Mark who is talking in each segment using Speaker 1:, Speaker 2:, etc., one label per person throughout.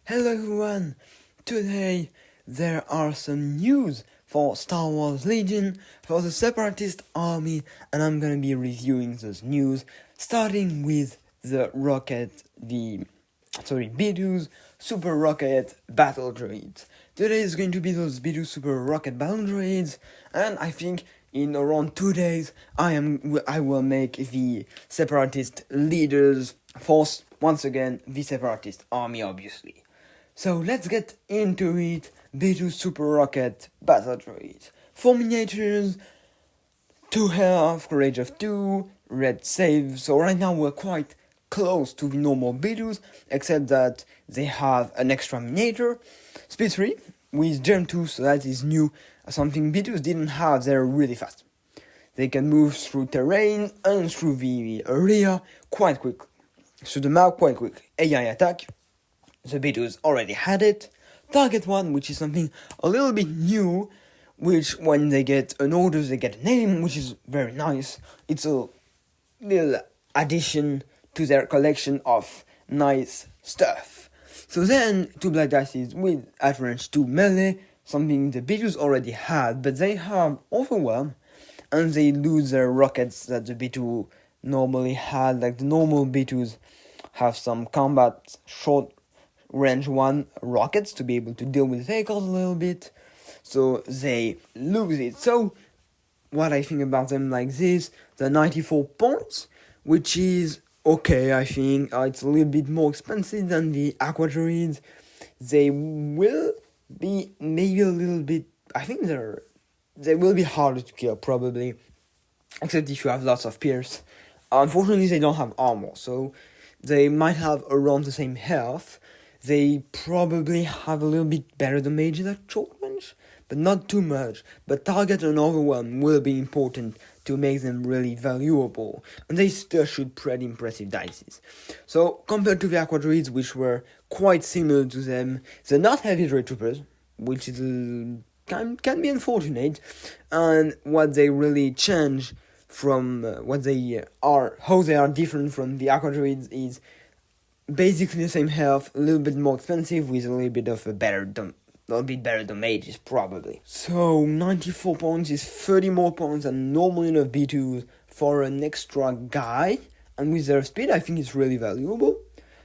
Speaker 1: Hello everyone! Today there are some news for Star Wars Legion, for the Separatist army, and I'm gonna be reviewing those news, starting with the B2's Super Rocket Battle Droids. Today is going to be those B2 Super Rocket Battle Droids, and I think in around 2 days I will make the Separatist leaders force once again the Separatist army, obviously. So let's get into it. B2 Super Rocket Battle Droids. 4 miniatures, 2 health, courage of 2, red save. So right now we're quite close to the normal B2s, except that they have an extra miniature. Speed 3 with Germ 2, so that is new. Something B2s didn't have, they're really fast. They can move through terrain and through the area quite quick. Through the map quite quick. AI attack. The B2s already had it. Target 1, which is something a little bit new, which when they get an order, they get a name, which is very nice. It's a little addition to their collection of nice stuff. So then, 2 black dices with at range 2 melee, something the B2s already had, but they have overwhelm, and they lose their rockets that the B2 normally had. Like the normal B2s have some combat short range 1 rockets to be able to deal with vehicles a little bit, so they lose it. So what I think about them like this, the 94 points, which is okay. I think it's a little bit more expensive than the Aqua Droids. They will be maybe a little bit, I think they will be harder to kill probably, except if you have lots of Pierce. Unfortunately they don't have armor, so they might have around the same health. They probably have a little bit better damage at short range, but not too much. But target and overwhelm will be important to make them really valuable, and they still shoot pretty impressive dices. So compared to the Aqua Droids, which were quite similar to them, they're not heavy droid troopers, which is can be unfortunate. And what they really change from what they are, how they are different from the Aqua Droids is basically the same health, a little bit more expensive with a little bit of a better damage probably. So 94 points is 30 more points than normal enough B2s for an extra guy, and with their speed I think it's really valuable.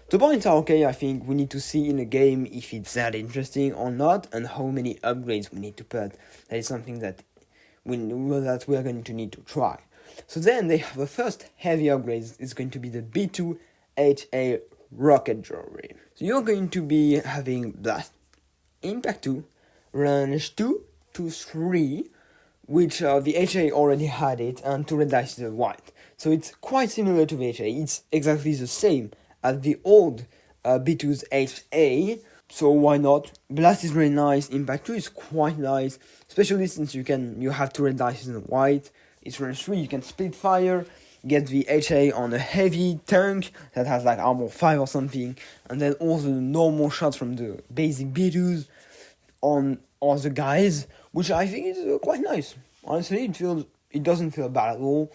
Speaker 1: The points are okay. I think we need to see in a game if it's that interesting or not, and how many upgrades we need to put. That is something that we are going to need to try. So then they have a first heavy upgrade. It's going to be the B2 HA Rocket Droid. So you're going to be having Blast, Impact 2, Range 2 to 3, which the HA already had it, and 2 red dice is white. So it's quite similar to the HA. It's exactly the same as the old B2's HA, so why not? Blast is really nice, Impact 2 is quite nice, especially since you have 2 red dice in white. It's range 3, you can split fire, get the HA on a heavy tank that has like armor 5 or something, and then all the normal shots from the basic B2s on all the guys, which I think is quite nice. Honestly, it doesn't feel bad at all.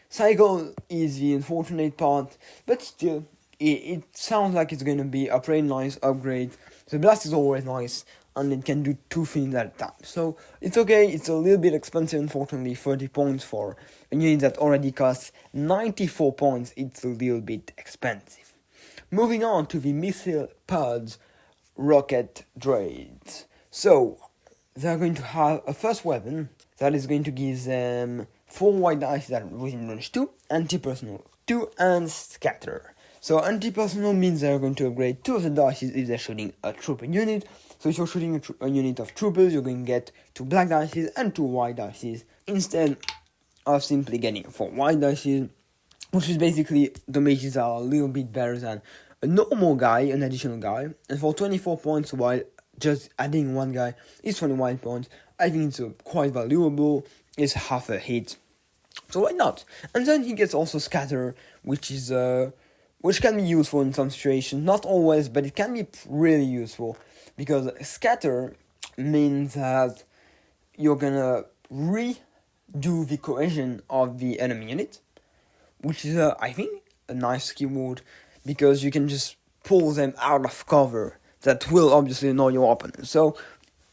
Speaker 1: Cycle is the unfortunate part, but still, it sounds like it's going to be a pretty nice upgrade. The blast is always nice, and it can do 2 things at a time. So it's okay, it's a little bit expensive, unfortunately. 30 points for a unit that already costs 94 points, it's a little bit expensive. Moving on to the Missile Pods Rocket Droids. So they're going to have a first weapon that is going to give them 4 white dice that are within range 2, anti-personal 2, and scatter. So anti-personal means they're going to upgrade 2 of the dice if they're shooting a trooper unit. So if you're shooting a unit of troopers, you're going to get 2 black dice and 2 white dice, instead of simply getting 4 white dice, which is basically damages are a little bit better than a normal guy, an additional guy. And for 24 points, while just adding 1 guy is 21 points, I think it's quite valuable. It's half a hit, so why not? And then he gets also scatter, which can be useful in some situations, not always, but it can be really useful, because scatter means that you're gonna redo the cohesion of the enemy unit, which is, I think, a nice keyword, because you can just pull them out of cover that will obviously annoy your opponent. So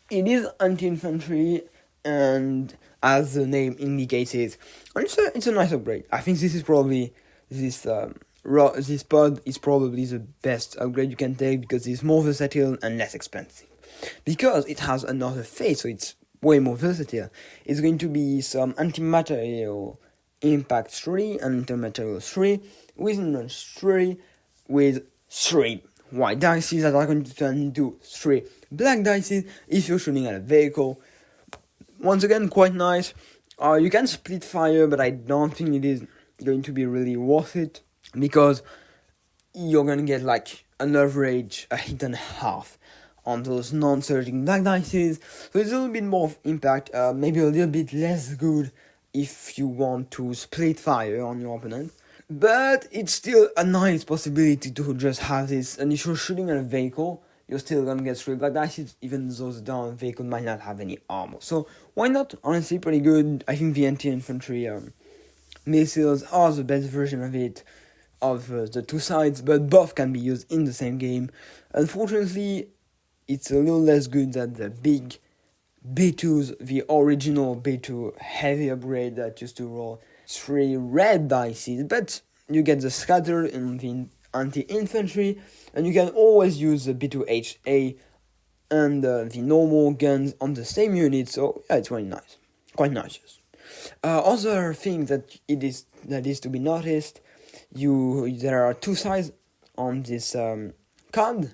Speaker 1: it is anti-infantry, and as the name indicates it, and it's a nice upgrade. I think this is probably this pod is probably the best upgrade you can take because it's more versatile and less expensive. Because it has another phase, so it's way more versatile. It's going to be some anti-material impact 3 and anti-material 3 with range 3 with 3 white dices that are going to turn into 3 black dices if you're shooting at a vehicle. Once again, quite nice. You can split fire, but I don't think it is going to be really worth it because you're gonna get like an average a hit and a half on those non-surging black dices, so it's a little bit more of impact, maybe a little bit less good if you want to split fire on your opponent, but it's still a nice possibility to just have this, and if you're shooting at a vehicle, you're still gonna get 3 black dices, even though the down vehicle might not have any armor, so why not? Honestly, pretty good. I think the anti-infantry missiles are the best version of it, of the two sides, but both can be used in the same game. Unfortunately, it's a little less good than the big B2s, the original B2 heavy upgrade that used to roll 3 red dices, but you get the scatter in the anti-infantry, and you can always use the B2HA and the normal guns on the same unit, so yeah, it's really nice. Quite nice, yes. Other thing that is to be noticed, there are 2 sides on this card,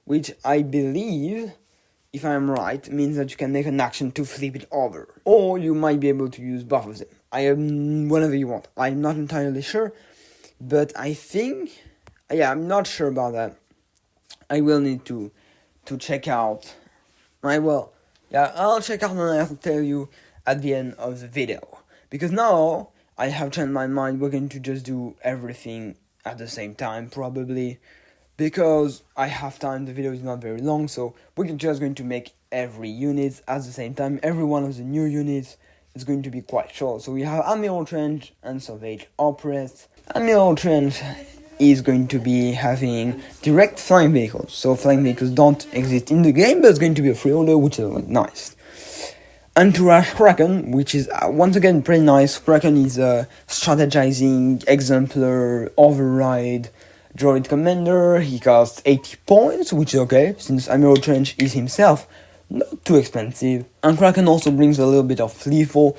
Speaker 1: which I believe, if I'm right, means that you can make an action to flip it over. Or you might be able to use both of them. Whenever you want. I'm not entirely sure, but I think, I'm not sure about that. I will need to check out. I'll check out and I'll tell you at the end of the video. Because now, I have changed my mind, we're going to just do everything at the same time, probably. Because I have time, the video is not very long, so we're just going to make every unit at the same time. Every one of the new units is going to be quite short. So we have Admiral Trench and Salvage Oppressed. Admiral Trench is going to be having direct flying vehicles. So flying vehicles don't exist in the game, but it's going to be a free order, which is nice. Entourage Kraken, which is once again pretty nice. Kraken is a strategizing, exemplar, override droid commander. He costs 80 points, which is okay, since Admiral Trench is himself not too expensive. And Kraken also brings a little bit of lethal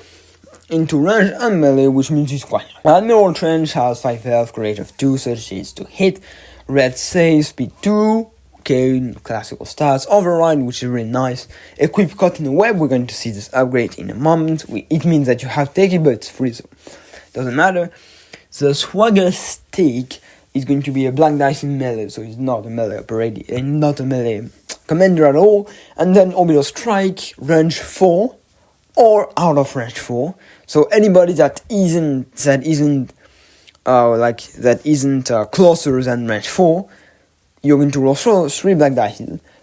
Speaker 1: into range and melee, which means he's quite nice. Admiral Trench has 5 health, courage of 2, such is to hit, red save, speed 2, okay, classical stats, override, which is really nice. Equip Caught in a Web, we're going to see this upgrade in a moment. It means that you have to take it, but it's free, so doesn't matter. The Swagger Stick is going to be a black dice in melee, so it's not a melee operator, and not a melee commander at all. And then Orbital Strike, range 4, or out of range 4. So anybody that isn't closer than range 4, you're going to roll 3 black dice.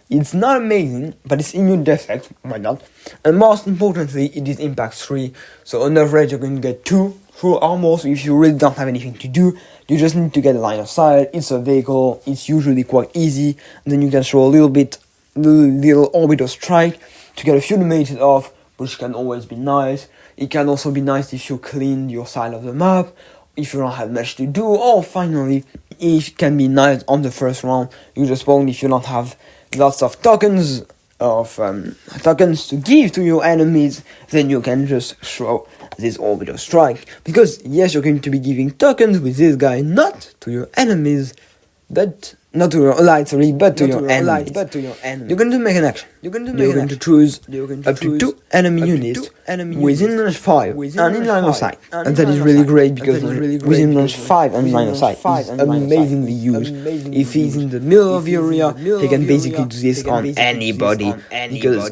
Speaker 1: It's not amazing, but it's immune defect, why not? And most importantly, it is impact 3, so on average you're going to get 2 full armor, so if you really don't have anything to do, you just need to get a line of sight. It's a vehicle, it's usually quite easy, and then you can throw a little orbital strike to get a few damages off, which can always be nice. It can also be nice if you clean your side of the map, if you don't have much to do, or finally, it can be nice on the first round. You just spawn if you don't have lots of tokens to give to your enemies, then you can just throw this orbital strike. Because yes, you're going to be giving tokens with this guy, not to your enemies, but not to your allies, but to your enemies. You're going to make an action. You're going to choose up to 2 enemy units within range 5 and in line of sight. And that is really great because within range 5 and in line of sight is amazingly used. If he's in the middle of the area, he can basically do this on anybody. Because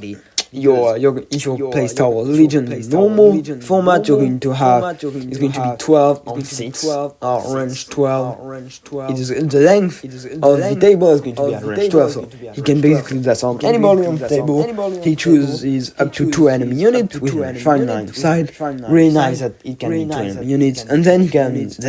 Speaker 1: if you play Star Wars Legion in normal format, you're going to have it's going to be 12 on 6 range 12. It is the length of the table is going to be at range 12, so he can basically do that on anybody on the table. He chooses up to 2 enemy units with range 5 9 side. Really nice that it can be 2 enemy units, and then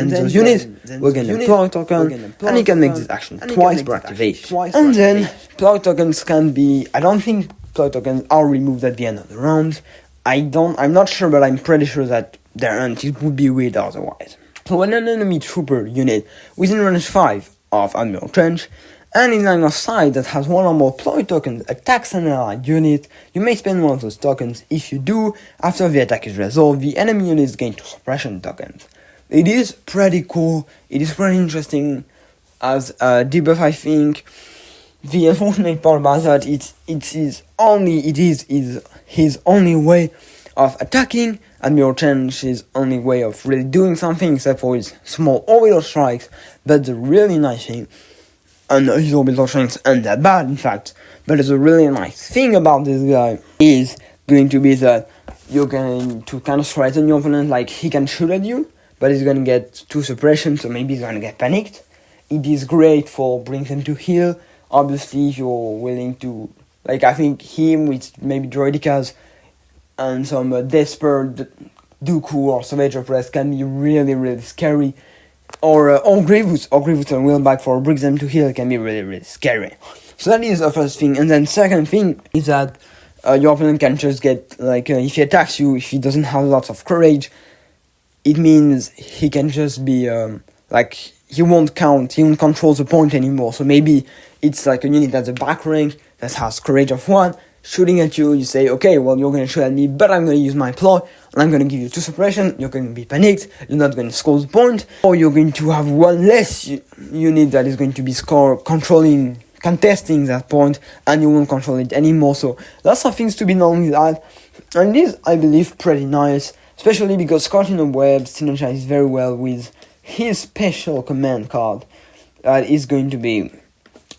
Speaker 1: those units will get a plug token, and he can make this action twice per activation. And then plug tokens can be, I don't think plug tokens are removed at the end of the round. I'm not sure, but I'm pretty sure that they aren't. It would be weird otherwise. So when an enemy trooper unit within range 5 of Admiral Trench and in line of sight that has one or more ploy tokens attacks an allied unit, you may spend one of those tokens. If you do, after the attack is resolved, the enemy units gain 2 suppression tokens. It is pretty cool, it is pretty interesting as a debuff, I think. The unfortunate part about that is his only way of attacking, Admiral Trench's only way of really doing something, except for his small orbital strikes. But the really nice thing, and his orbital strikes aren't that bad in fact, but the really nice thing about this guy is going to be that you're going to kind of threaten your opponent, like he can shoot at you, but he's going to get 2 suppression, so maybe he's going to get panicked. It is great for bringing him to heal. Obviously, if you're willing to, like I think him with maybe Droidicas and some Desper, Dooku or Savage Press can be really, really scary. Or Grievous and Wheelback for brings them to heal can be really, really scary. So that is the first thing. And then second thing is that your opponent can just get, like, if he attacks you, if he doesn't have lots of courage, it means he can just be, he won't control the point anymore. So maybe it's like a unit that's a back rank that has courage of 1, shooting at you, you say, okay, well, you're going to shoot at me, but I'm going to use my ploy, and I'm going to give you 2 suppression, you're going to be panicked, you're not going to score the point, or you're going to have 1 less unit that is going to be contesting that point, and you won't control it anymore. So lots of things to be done with that, and it is, I believe, pretty nice, especially because Scott in the Web synergizes very well with his special command card that is going to be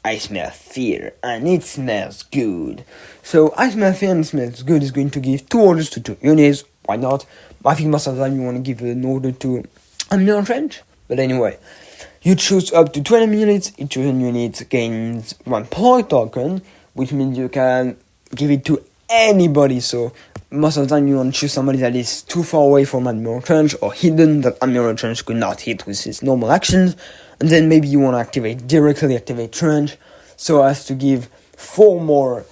Speaker 1: I Smell Fear, and it smells good. So I Smell Fear and it smells good is going to give 2 orders to 2 units. Why not? I think most of the time you want to give an order to Admiral Trench. But anyway, you choose up to 2 enemy units. Each chosen unit gains 1 ploy token, which means you can give it to anybody. So most of the time you want to choose somebody that is too far away from Admiral Trench or hidden that Admiral Trench could not hit with his normal actions. And then maybe you want to directly activate Trench, so as to give 4 more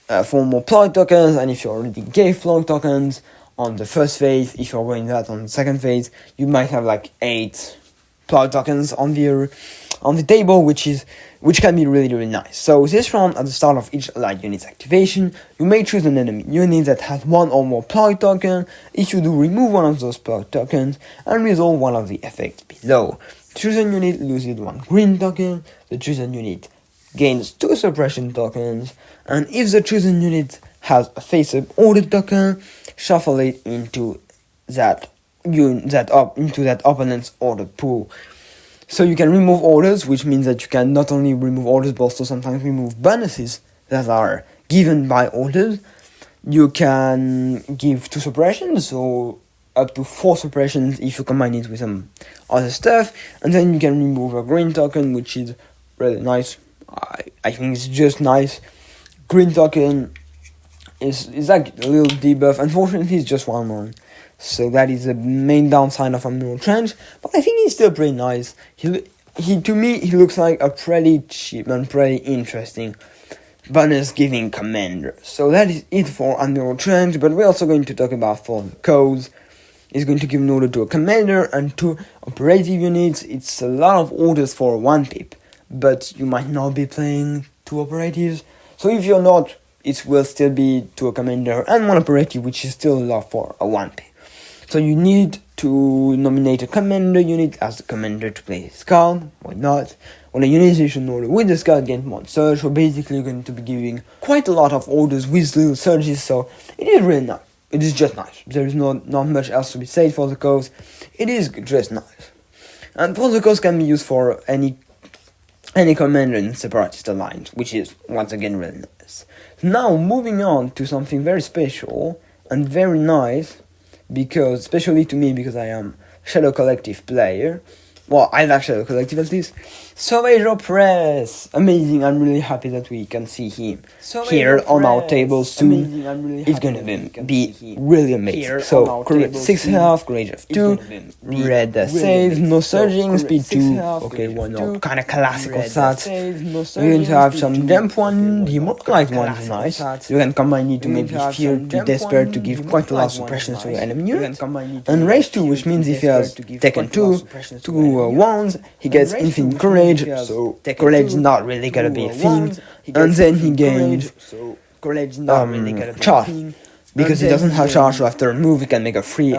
Speaker 1: ploy tokens. And if you already gave ploy tokens on the first phase, if you're going that on the second phase, you might have like 8 ploy tokens on the table, which can be really, really nice. So this round, at the start of each allied unit's activation, you may choose an enemy unit that has 1 or more ploy token. If you do, remove one of those ploy tokens and resolve one of the effects below. The chosen unit loses 1 green token, the chosen unit gains 2 suppression tokens, and if the chosen unit has a face-up order token, shuffle it into that opponent's order pool. So you can remove orders, which means that you can not only remove orders but also sometimes remove bonuses that are given by orders. You can give 2 suppressions, so up to 4 suppressions if you combine it with some other stuff, and then you can remove a green token, which is really nice. I think it's just nice. Green token is like a little debuff. Unfortunately, it's just 1/1, so that is the main downside of Admiral Trench. But I think he's still pretty nice. He to me he looks like a pretty cheap and pretty interesting bonus giving commander. So that is it for Admiral Trench. But we're also going to talk about for the codes. Is going to give an order to a commander and 2 operative units. It's a lot of orders for 1 pip, but you might not be playing 2 operatives. So if you're not, it will still be 2 a commander and 1 operative, which is still a lot for a 1 pip. So you need to nominate a commander unit as the commander to play his card. Why not? On a unitization order with this card, get 1 surge. So basically you're going to be giving quite a lot of orders with little surges, so it is really nice. It is just nice. There is not much else to be said for the codes. It is just nice. And for the codes can be used for any any commander in Separatist Alliance, which is once again really nice. Now moving on to something very special and very nice, because especially to me, because I am Shadow Collective player. Well, I like Shadow Collective at least. Savage Press! Amazing, I'm really happy that we can see him here on our table soon. It's gonna be really amazing. So, 6 health, Courage of 2, Red Save, no surging, Speed 2, okay, why not? Kinda classical stats. We're going to have some Jump 1, the Immortalized 1 is nice. You can combine it to maybe Fear to Despair to give quite a lot of suppressions to your enemy unit. And Rage 2, which means if he has taken 2 wands, he gets Infinite Courage, so Courage is not really gonna be a thing. And then he gains Charge, because he doesn't have charge, so after a move he can make a free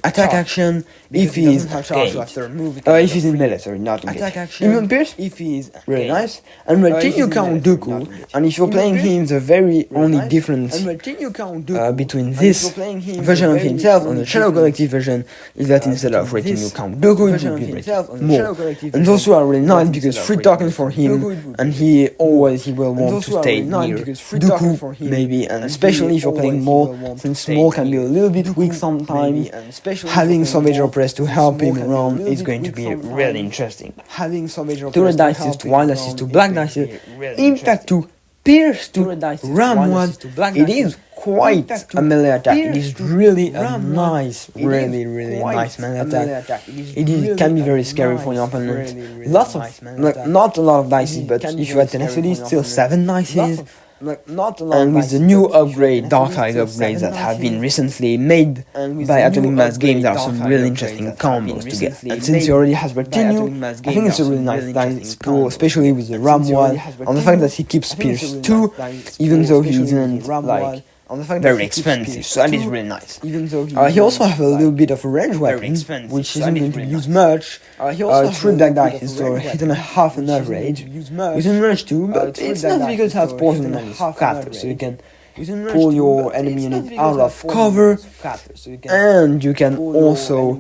Speaker 1: attack action if he's if he's in melee, sorry, not in melee. Immune Pierce, if he's really nice, and Retinue Count Dooku, and if you're playing him, the very only difference between this version of himself and the Shadow Collective version is that instead of Retinue Count Dooku, it will be rated more. And those two are really nice because free tokens for him, and he will want to stay near Dooku, maybe, and especially if you're playing Maul, since Maul can be a little bit weak sometimes, having Savage Press to help him around is going to be really interesting. Two red dices, two white dices, two black dices, impact 2, pierce 2, ram 1, it is quite a melee attack. It is really a nice, really nice melee attack. It can be very scary for your opponent. Lots of, not a lot of dices, but if you had tenacity, still 7 dices. And with the new upgrade, Dark Side upgrades that have been recently made by Atomic Mass Games, there are some really interesting combos to get. And since he already has Retinue, I think it's a really nice dice pool, especially with the Ram 1, on the fact that he keeps Pierce 2, even though he isn't like very expensive, so that is really nice. He also has a little bit of a range weapon, which isn't going to be used much. 3 black dice, so hit on a half an average. Within range 2, but it's not because it has poison on his scatter, so you can pull your enemy unit out of cover, and you can also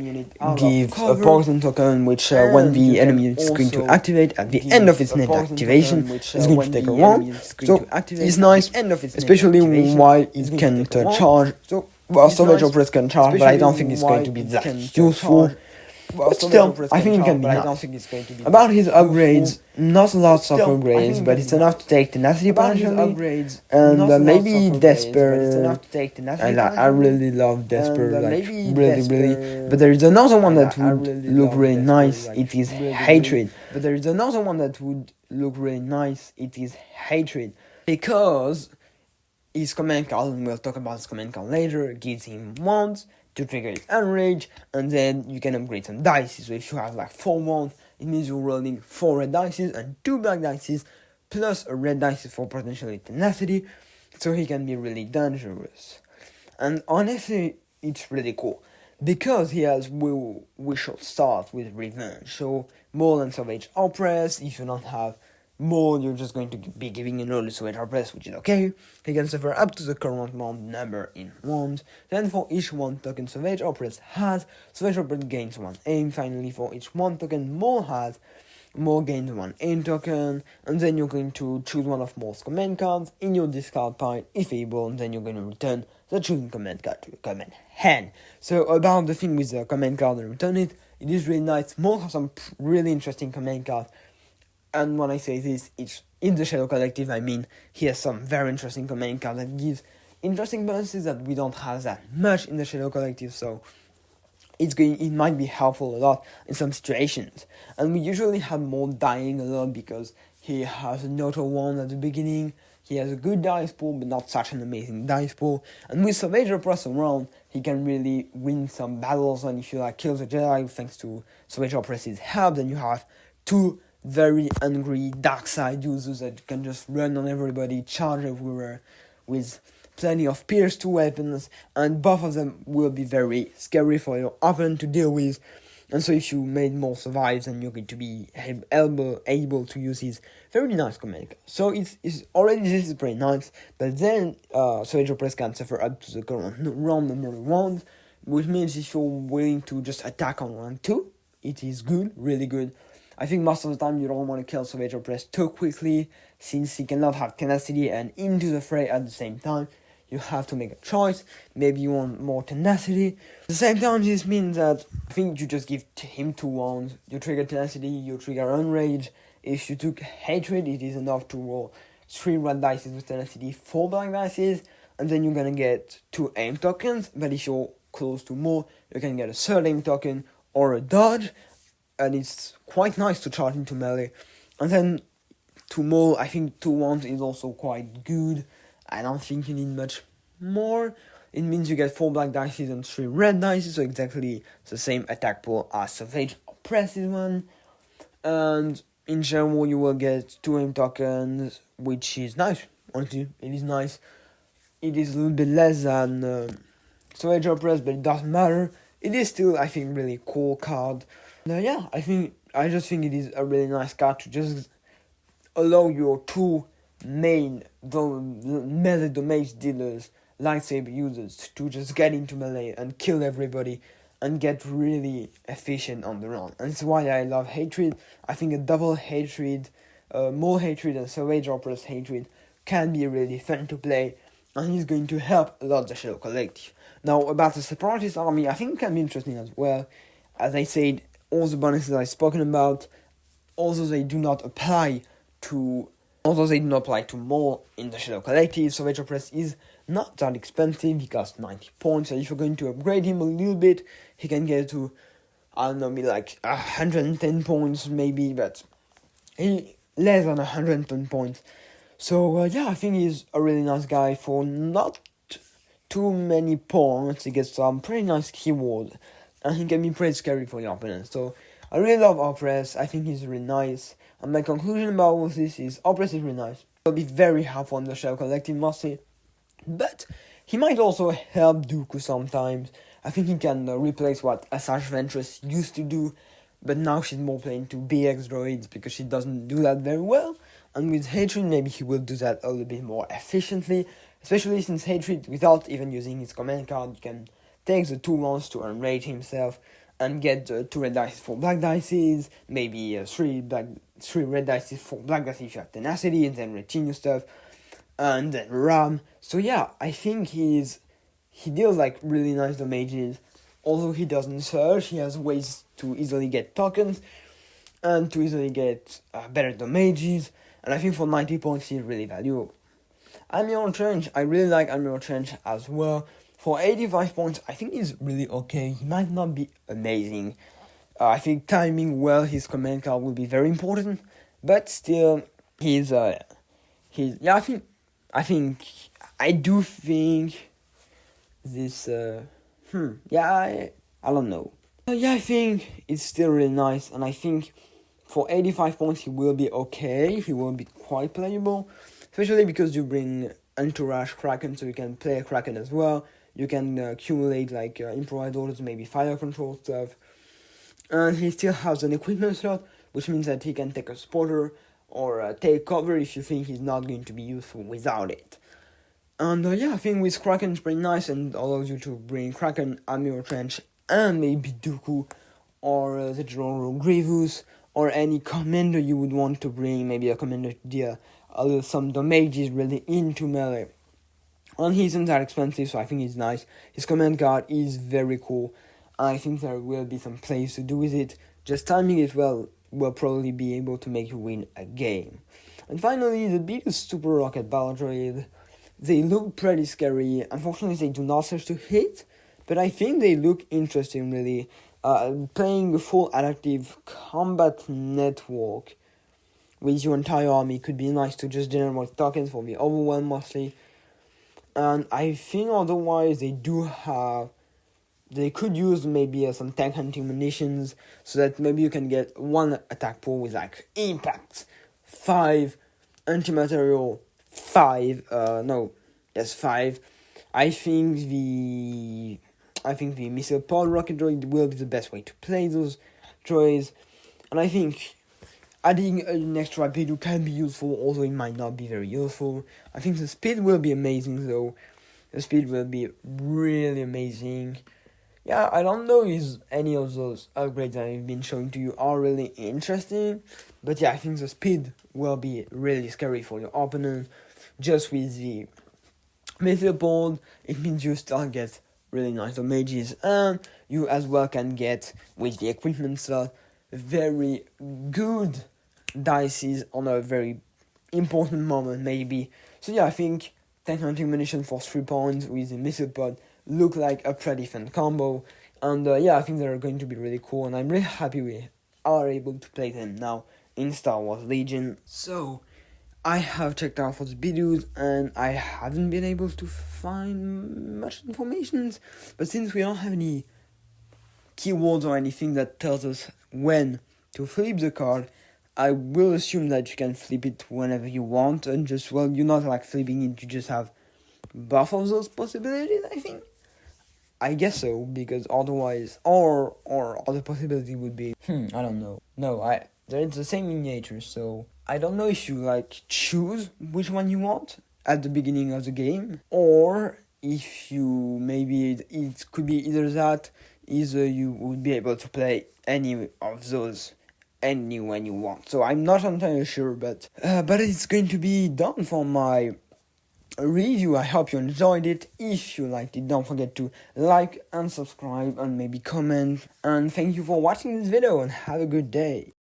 Speaker 1: give a poison token, which when the enemy unit is going to activate at the end of its net activation, is going to take a round. So it's nice, especially while it can charge. Well, Savage Press can charge, but I don't think it's going to be that useful. But still, I think it can be nice. About his upgrades, not lots of upgrades, but it's enough to take Tenacity partially, and maybe Despair. I really love Despair, like really. But there is another one that would look really nice, it is Hatred. Because his command card, and we'll talk about his command card later, gives him wands to trigger his Enrage, and then you can upgrade some dice. So if you have like 4 wands, it means you're rolling 4 red dice and 2 black dice, plus a red dice for potentially tenacity, so he can be really dangerous. And honestly, it's really cool, because he has we should start with Revenge. So more than Savage Oppress, if you don't have more, you're just going to be giving an early Savage Oppress, which is okay. He can suffer up to the current wand number in wands. Then for each 1 token Savage Oppress has, Savage Oppress gains 1 aim. Finally, for each 1 token Maul has, Maul gains 1 aim token. And then you're going to choose one of Maul's command cards in your discard pile if able, and then you're going to return the chosen command card to your command hand. So about the thing with the command card and return it is really nice. Maul has some really interesting command cards. And when I say this, it's in the Shadow Collective, I mean, he has some very interesting command cards that gives interesting bonuses that we don't have that much in the Shadow Collective, so it might be helpful a lot in some situations. And we usually have Maul dying a lot because he has an auto wand at the beginning, he has a good dice pool, but not such an amazing dice pool. And with Savage Oppress around, he can really win some battles, and if you like kill the Jedi thanks to Savage Oppress's help, then you have 2 very angry dark side users that can just run on everybody, charge everywhere with plenty of pierce 2 weapons, and both of them will be very scary for your opponent to deal with. And so if you made more survives, then you're going to be able to use his very nice command. So it's already, this is pretty nice, but then Savage Oppress can suffer up to the current round number 1, which means if you're willing to just attack on round 2, it is good, really good. I think most of the time you don't want to kill Savage Opress too quickly, since he cannot have tenacity and into the fray at the same time. You have to make a choice. Maybe you want more tenacity. At the same time, this means that I think you just give him 2 wands. You trigger tenacity, you trigger Unrage. If you took Hatred, it is enough to roll 3 red dice with tenacity, 4 black dice, and then you're gonna get 2 aim tokens. But if you're close to more, you can get a 3rd aim token or a dodge, and it's quite nice to charge into melee. And then to more, I think 2 wands is also quite good. I don't think you need much more. It means you get 4 black dice and 3 red dice, so exactly the same attack pool as Savage Opress's one. And in general, you will get 2 aim tokens, which is nice. Honestly, it is nice. It is a little bit less than Savage Opress, but it doesn't matter. It is still, I think, really cool card. Yeah, I just think it is a really nice card to just allow your 2 main melee damage dealers, lightsaber users, to just get into melee and kill everybody and get really efficient on the run. And that's why I love Hatred. I think a double Hatred, more Hatred and Savage Opress Hatred can be really fun to play, and he's going to help a lot the Shadow Collective. Now, about the Separatist army, I think it can be interesting as well. As I said, all the bonuses I've spoken about, although they do not apply to more in the Shadow Collective, Savage Opress is not that expensive. He costs 90 points, so if you're going to upgrade him a little bit, he can get to, I don't know, maybe like 110 points maybe, but he less than 110 points. So yeah, I think he's a really nice guy for not too many points. He gets some pretty nice keywords, and he can be pretty scary for your opponent. So I really love Opress. I think he's really nice. And my conclusion about all this is Opress is really nice. He'll be very helpful in the Shadow Collective mostly, but he might also help Dooku sometimes. I think he can replace what Asajj Ventress used to do, but now she's more playing to BX droids because she doesn't do that very well. And with Hatred, maybe he will do that a little bit more efficiently, especially since Hatred, without even using his command card, can take the 2 wands to enrage himself and get 2 red dice for black dices, maybe 3 red dice for black dice if you have tenacity, and then retinue stuff, and then ram. So yeah, I think he deals like really nice damages. Although he doesn't surge, he has ways to easily get tokens and to easily get better damages. And I think for 90 points he's really valuable. Admiral Trench, I really like Admiral Trench as well. For 85 points, I think he's really okay. He might not be amazing. I think timing well his command card will be very important, but still, I do think this. I don't know. I think it's still really nice, and I think for 85 points he will be okay. He will be quite playable, especially because you bring Entourage Kraken, so you can play a Kraken as well. You can accumulate like improvised orders, maybe fire control stuff. And he still has an equipment slot, which means that he can take a spotter or take cover if you think he's not going to be useful without it. And I think with Kraken it's pretty nice and allows you to bring Kraken, Admiral Trench, and maybe Dooku, or the General Grievous, or any commander you would want to bring, maybe a commander to deal some damages really into melee. And he isn't that expensive, so I think he's nice. His command card is very cool. I think there will be some plays to do with it. Just timing it well will probably be able to make you win a game. And finally, the Beetle Super Rocket Battle Droid. They look pretty scary. Unfortunately, they do not search to hit, but I think they look interesting, really. Playing a full adaptive combat network with your entire army could be nice to just generate tokens for the overwhelm mostly. And I think otherwise they could use maybe some tank hunting munitions, so that maybe you can get 1 attack pool with like impact 5, antimaterial 5, 5. I think the missile pod rocket droid will be the best way to play those droids, and I think adding an extra Beidou can be useful, although it might not be very useful. I think the speed will be amazing though. The speed will be really amazing. yeah, I don't know if any of those upgrades that I've been showing to you are really interesting, but yeah, I think the speed will be really scary for your opponent. Just with the Mythopod, it means you still get really nice damages, and you as well can get, with the equipment slot, very good dices on a very important moment, maybe. So yeah, I think 10 hunting munition for 3 points with the Mythopod look like a pretty fun combo, and yeah, I think they're going to be really cool, and I'm really happy we are able to play them now in Star Wars Legion. So, I have checked out for the videos and I haven't been able to find much information, but since we don't have any keywords or anything that tells us when to flip the card, I will assume that you can flip it whenever you want, and just, well, you're not like flipping it, you just have both of those possibilities, I think. I guess so, because otherwise, or other possibility would be, I don't know. No, they're the same in nature, so I don't know if you like choose which one you want at the beginning of the game, or if you maybe it could be either that, either you would be able to play any of those any when you want. So I'm not entirely sure, but it's going to be done for my review. I hope you enjoyed it. If you liked it, don't forget to like and subscribe and maybe comment. And thank you for watching this video and have a good day.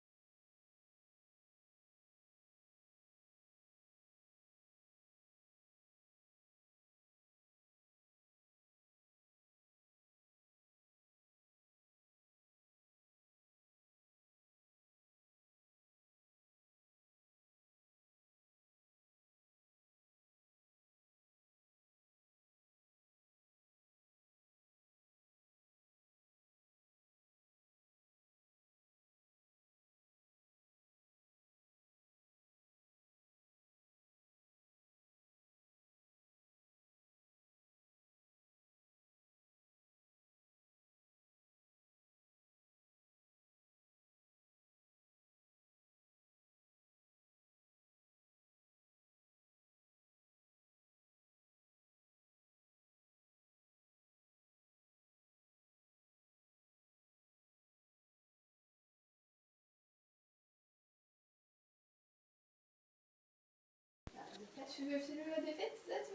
Speaker 2: Tu veux filmer ma défaite, là, tu